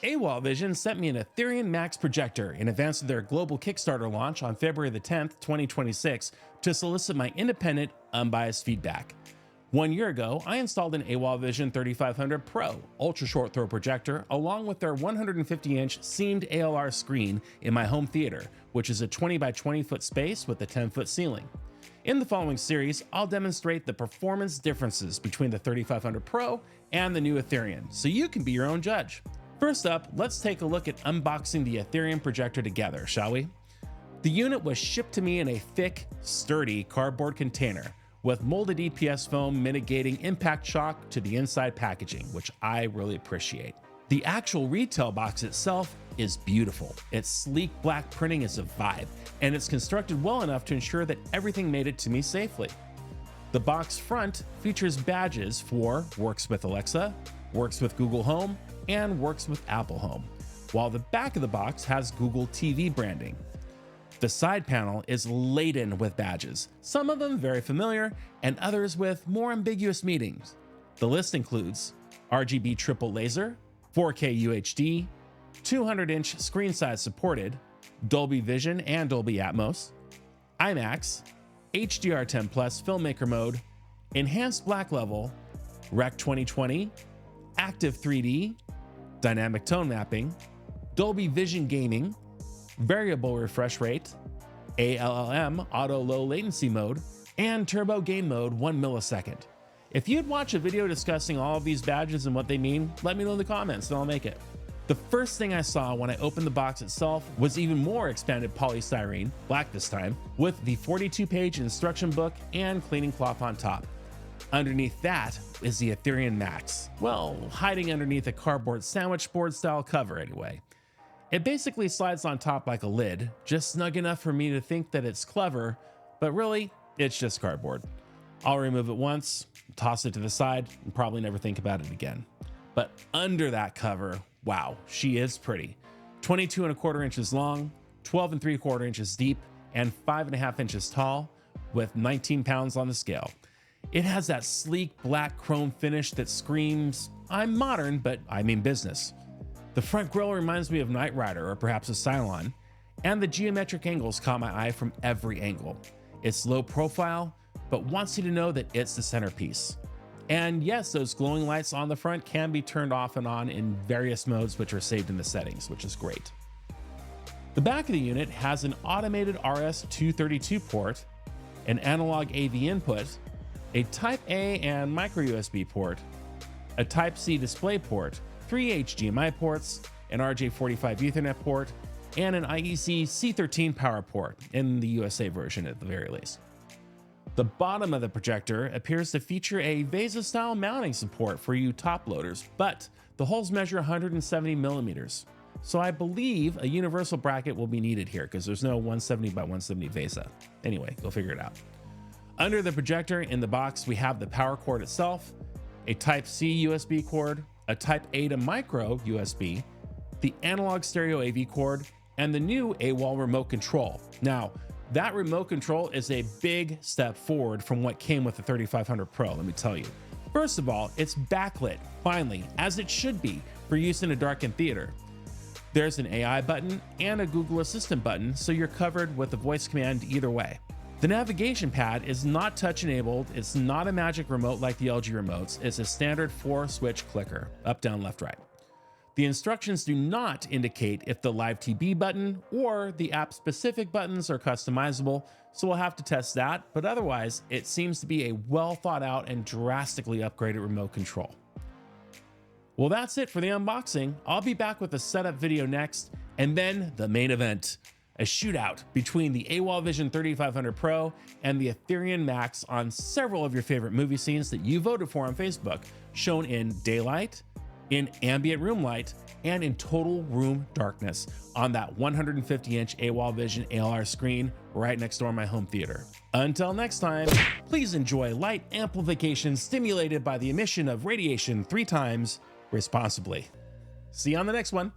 AWOL Vision sent me an Aetherion Max projector in advance of their global Kickstarter launch on February the 10th, 2026 to solicit my independent, unbiased feedback. 1 year ago, I installed an AWOL Vision 3500 Pro ultra short throw projector along with their 150-inch seamed ALR screen in my home theater, which is a 20 by 20 foot space with a 10-foot ceiling. In the following series, I'll demonstrate the performance differences between the 3500 Pro and the new Aetherion, so you can be your own judge. First up, let's take a look at unboxing the Aetherium projector together, shall we? The unit was shipped to me in a thick, sturdy cardboard container with molded EPS foam mitigating impact shock to the inside packaging, which I really appreciate. The actual retail box itself is beautiful. Its sleek black printing is a vibe, and it's constructed well enough to ensure that everything made it to me safely. The box front features badges for Works with Alexa, Works with Google Home, and Works with Apple Home, while the back of the box has Google TV branding. The side panel is laden with badges, some of them very familiar, and others with more ambiguous meanings. The list includes RGB triple laser, 4K UHD, 200-inch screen size supported, Dolby Vision and Dolby Atmos, IMAX, HDR10+ filmmaker mode, enhanced black level, Rec 2020, active 3D, dynamic tone mapping, Dolby Vision gaming, variable refresh rate, ALLM auto low latency mode, and turbo gain mode 1 millisecond. If you'd watch a video discussing all of these badges and what they mean, let me know in the comments and I'll make it. The first thing I saw when I opened the box itself was even more expanded polystyrene, black this time, with the 42-page instruction book and cleaning cloth on top. Underneath that is the Aetherion Max. Well, hiding underneath a cardboard sandwich board style cover anyway. It basically slides on top like a lid, just snug enough for me to think that it's clever, but really, it's just cardboard. I'll remove it once, toss it to the side, and probably never think about it again. But under that cover, wow, she is pretty. 22¼ inches long, 12¾ inches deep, and 5½ inches tall, with 19 pounds on the scale. It has that sleek black chrome finish that screams, I'm modern, but I mean business. The front grille reminds me of Knight Rider or perhaps a Cylon, and the geometric angles caught my eye from every angle. It's low profile, but wants you to know that it's the centerpiece. And yes, those glowing lights on the front can be turned off and on in various modes which are saved in the settings, which is great. The back of the unit has an automated RS-232 port, an analog AV input, a Type A and micro USB port, a Type C display port, 3 HDMI ports, an RJ45 Ethernet port, and an IEC C13 power port, in the USA version at the very least. The bottom of the projector appears to feature a VESA-style mounting support for you top loaders, but the holes measure 170 millimeters. So I believe a universal bracket will be needed here because there's no 170 by 170 VESA. Anyway, go figure it out. Under the projector in the box, we have the power cord itself, a Type C USB cord, a Type A to micro USB, the analog stereo AV cord, and the new AWOL remote control. Now, that remote control is a big step forward from what came with the 3500 Pro, let me tell you. First of all, it's backlit, finally, as it should be, for use in a darkened theater. There's an AI button and a Google Assistant button, so you're covered with a voice command either way. The navigation pad is not touch enabled, it's not a magic remote like the LG remotes, it's a standard 4-switch clicker, up, down, left, right. The instructions do not indicate if the Live TV button or the app-specific buttons are customizable, so we'll have to test that, but otherwise, it seems to be a well thought out and drastically upgraded remote control. Well, that's it for the unboxing. I'll be back with a setup video next, and then the main event. A shootout between the AWOL Vision 3500 Pro and the Aetherion Max on several of your favorite movie scenes that you voted for on Facebook, shown in daylight, in ambient room light, and in total room darkness on that 150-inch AWOL Vision ALR screen right next door to my home theater. Until next time, please enjoy light amplification stimulated by the emission of radiation 3 times responsibly. See you on the next one.